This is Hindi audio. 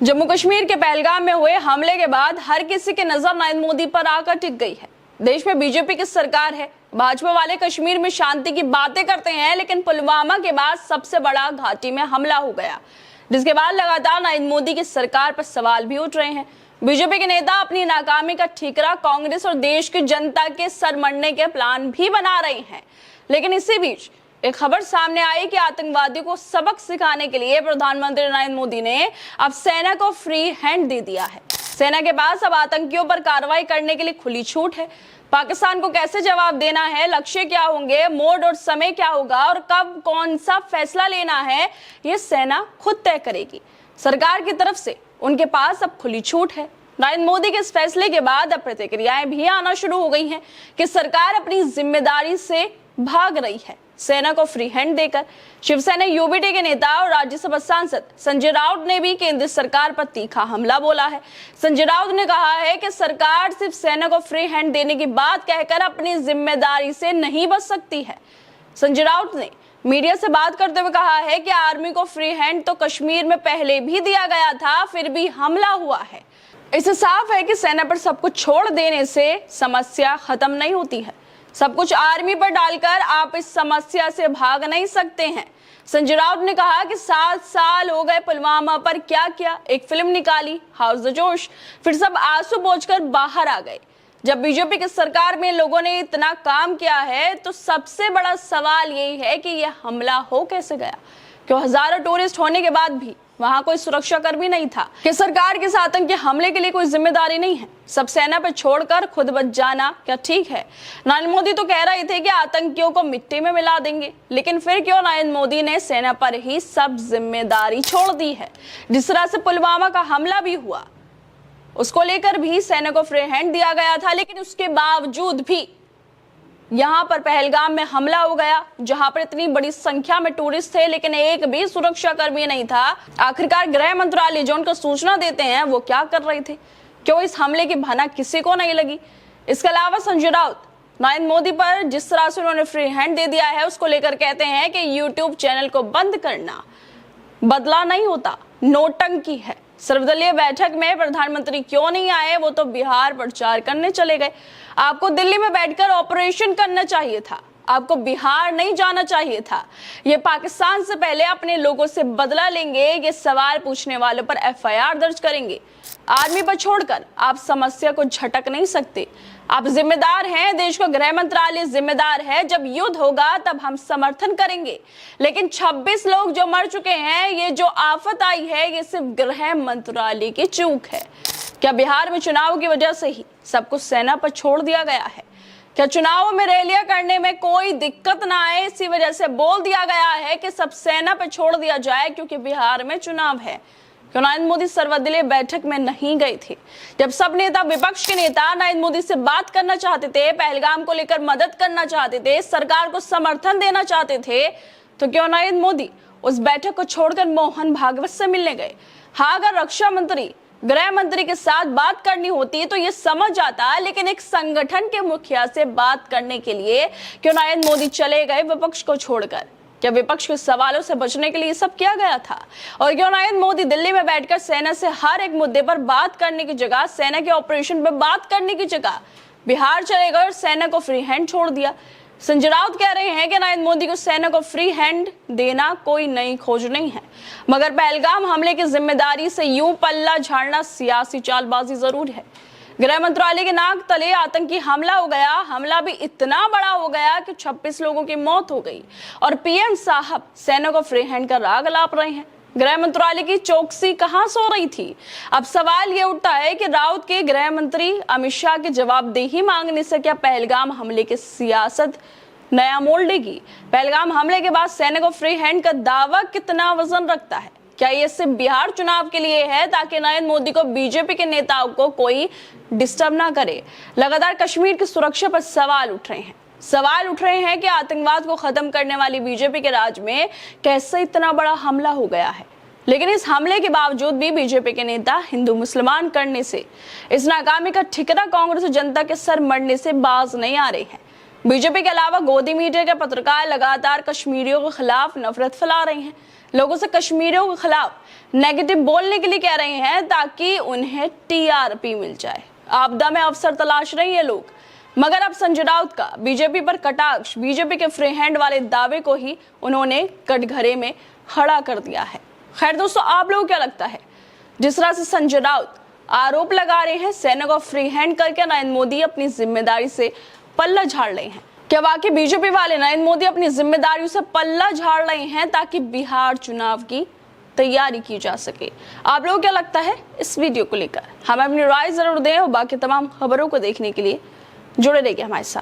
जम्मू कश्मीर के पहलगाम में हुए हमले के बाद हर किसी की नजर नरेंद्र मोदी पर आकर टिक गई है। देश में बीजेपी की सरकार है, भाजपा वाले कश्मीर में शांति की बातें करते हैं, लेकिन पुलवामा के बाद सबसे बड़ा घाटी में हमला हो गया, जिसके बाद लगातार नरेंद्र मोदी की सरकार पर सवाल भी उठ रहे हैं। बीजेपी के नेता अपनी नाकामी का ठीकरा कांग्रेस और देश की जनता के सर मरने के प्लान भी बना रहे हैं। लेकिन इसी बीच एक खबर सामने आई कि आतंकवादियों को सबक सिखाने के लिए प्रधानमंत्री नरेंद्र मोदी ने अब सेना को फ्री हैंड दे दिया है। सेना के पास अब आतंकियों पर कार्रवाई करने के लिए खुली छूट है। पाकिस्तान को कैसे जवाब देना है, लक्ष्य क्या होंगे, मोड और समय क्या होगा और कब कौन सा फैसला लेना है, ये सेना खुद तय करेगी। सरकार की तरफ से उनके पास अब खुली छूट है। नरेंद्र मोदी के इस फैसले के बाद अब प्रतिक्रियाएं भी आना शुरू हो गई हैं कि सरकार अपनी जिम्मेदारी से भाग रही है। सेना को फ्री हैंड देकर शिवसेना यूबीटी के नेता और राज्यसभा सांसद संजय राउत ने भी केंद्र सरकार पर तीखा हमला बोला है। संजय राउत ने कहा है कि सरकार सिर्फ सेना को फ्री हैंड देने की बात कहकर अपनी जिम्मेदारी से नहीं बच सकती है। संजय राउत ने मीडिया से बात करते हुए कहा है कि आर्मी को फ्री हैंड तो कश्मीर में पहले भी दिया गया था, फिर भी हमला हुआ है। इससे साफ है कि सेना पर सब कुछ छोड़ देने से समस्या खत्म नहीं होती है। सब कुछ आर्मी पर डालकर आप इस समस्या से भाग नहीं सकते हैं। संजय राउत ने कहा कि 7 साल हो गए, पुलवामा पर क्या किया, एक फिल्म निकाली हाउस द जोश, फिर सब आंसू पोंछकर बाहर आ गए। जब बीजेपी की सरकार में लोगों ने इतना काम किया है तो सबसे बड़ा सवाल यही है कि यह हमला हो कैसे गया, क्यों हजारों टूरिस्ट होने के बाद भी वहां कोई सुरक्षा कर्मी नहीं था, कि सरकार के इस आतंकी हमले के लिए कोई जिम्मेदारी नहीं है, सब सेना पर छोड़कर खुद बच जाना क्या ठीक है। नरेंद्र मोदी तो कह रहे थे कि आतंकियों को मिट्टी में मिला देंगे, लेकिन फिर क्यों नरेंद्र मोदी ने सेना पर ही सब जिम्मेदारी छोड़ दी है। जिस तरह से पुलवामा का हमला भी हुआ, उसको लेकर भी सेना को फ्री हैंड दिया गया था, लेकिन उसके बावजूद भी यहाँ पर पहलगाम में हमला हो गया, जहां पर इतनी बड़ी संख्या में टूरिस्ट थे, लेकिन एक भी सुरक्षा कर्मी नहीं था। आखिरकार गृह मंत्रालय जो उनको सूचना देते हैं वो क्या कर रहे थे, क्यों इस हमले की भनक किसी को नहीं लगी। इसके अलावा संजय राउत नरेंद्र मोदी पर जिस तरह से उन्होंने फ्री हैंड दे दिया है, उसको लेकर कहते हैं कि यूट्यूब चैनल को बंद करना बदला नहीं होता, नौटंकी है। सर्वदलीय बैठक में प्रधानमंत्री क्यों नहीं आए, वो तो बिहार प्रचार करने चले गए। आपको दिल्ली में बैठकर ऑपरेशन करना चाहिए था, आपको बिहार नहीं जाना चाहिए था। ये पाकिस्तान से पहले अपने लोगों से बदला लेंगे, ये सवाल पूछने वालों पर एफआईआर दर्ज करेंगे। आर्मी पर छोड़कर आप समस्या को झटक नहीं सकते। आप जिम्मेदार हैं, देश का गृह मंत्रालय जिम्मेदार है। जब युद्ध होगा तब हम समर्थन करेंगे, लेकिन 26 लोग जो मर चुके हैं, ये जो आफत आई है, ये सिर्फ गृह मंत्रालय की चूक है। क्या बिहार में चुनाव की वजह से ही सब कुछ सेना पर छोड़ दिया गया है? क्या चुनाव में रैलियां करने में कोई दिक्कत ना आए, इसी वजह से बोल दिया गया है कि सब सेना पर छोड़ दिया जाए क्योंकि बिहार में चुनाव है? क्यों नरेंद्र मोदी सर्वदलीय बैठक में नहीं गए थे? जब सब नेता, विपक्ष के नेता नरेंद्र मोदी से बात करना चाहते थे, पहलगाम को लेकर मदद करना चाहते थे, सरकार को समर्थन देना चाहते थे, तो क्यों नरेंद्र मोदी उस बैठक को छोड़कर मोहन भागवत से मिलने गए? हाँ, अगर रक्षा मंत्री, गृह मंत्री के साथ बात करनी होती तो ये समझ आता, लेकिन एक संगठन के मुखिया से बात करने के लिए क्यों नरेंद्र मोदी चले गए विपक्ष को छोड़कर? क्या विपक्ष के सवालों से बचने के लिए सब किया गया था? और क्यों नरेंद्र मोदी दिल्ली में बैठकर सेना से हर एक मुद्दे पर बात करने की जगह, सेना के ऑपरेशन पर बात करने की जगह बिहार चले गए और सेना को फ्री हैंड छोड़ दिया? संजय राउत कह रहे हैं कि नरेंद्र मोदी को सेना को फ्री हैंड देना कोई नई खोज नहीं है, मगर पहलगाम हमले की जिम्मेदारी से यूं पल्ला झाड़ना सियासी चालबाजी जरूर है। गृह मंत्रालय के नाक तले आतंकी हमला हो गया, हमला भी इतना बड़ा हो गया कि 26 लोगों की मौत हो गई, और पीएम साहब सेना को फ्री हैंड का राग अलाप रहे हैं। गृह मंत्रालय की चौकसी कहां सो रही थी? अब सवाल ये उठता है कि राउत के गृह मंत्री अमित शाह के जवाबदेही मांगने से क्या पहलगाम हमले की सियासत नया मोड़ लेगी? पहलगाम हमले के बाद सेना को फ्री हैंड का दावा कितना वजन रखता है? क्या ये सिर्फ बिहार चुनाव के लिए है ताकि नरेंद्र मोदी को, बीजेपी के नेताओं को कोई डिस्टर्ब ना करे? लगातार कश्मीर की सुरक्षा पर सवाल उठ रहे हैं। सवाल उठ रहे हैं कि आतंकवाद को खत्म करने वाली बीजेपी के राज में कैसे इतना बड़ा हमला हो गया है। लेकिन इस हमले के बावजूद भी बीजेपी के नेता हिंदू मुसलमान करने से, इस नाकामी का ठिकरा कांग्रेस और जनता के सर मरने से बाज नहीं आ रहे हैं। बीजेपी के अलावा गोदी मीडिया के पत्रकार लगातार कश्मीरियों के खिलाफ नफरत फैला रहे हैं। लोगों से कश्मीरियों के खिलाफ नेगेटिव बोलने के लिए कह रहे हैं ताकि उन्हें टीआरपी मिल जाए। आपदा में अवसर तलाश रहे ये लोग। मगर अब संजय राउत का बीजेपी पर कटाक्ष, बीजेपी के फ्री हैंड वाले दावे को ही उन्होंने कटघरे में खड़ा कर दिया है। खैर दोस्तों, आप लोगों को क्या लगता है? जिस तरह से संजय राउत आरोप लगा रहे हैं सेना को फ्री हैंड करके नरेंद्र मोदी अपनी जिम्मेदारी से पल्ला झाड़ रहे हैं, क्या वाकई बीजेपी वाले नरेंद्र मोदी अपनी जिम्मेदारियों से पल्ला झाड़ रहे हैं ताकि बिहार चुनाव की तैयारी की जा सके? आप लोगों को क्या लगता है इस वीडियो को लेकर? हमें अपनी राय जरूर दें और बाकी तमाम खबरों को देखने के लिए जुड़े रहिए हमारे साथ।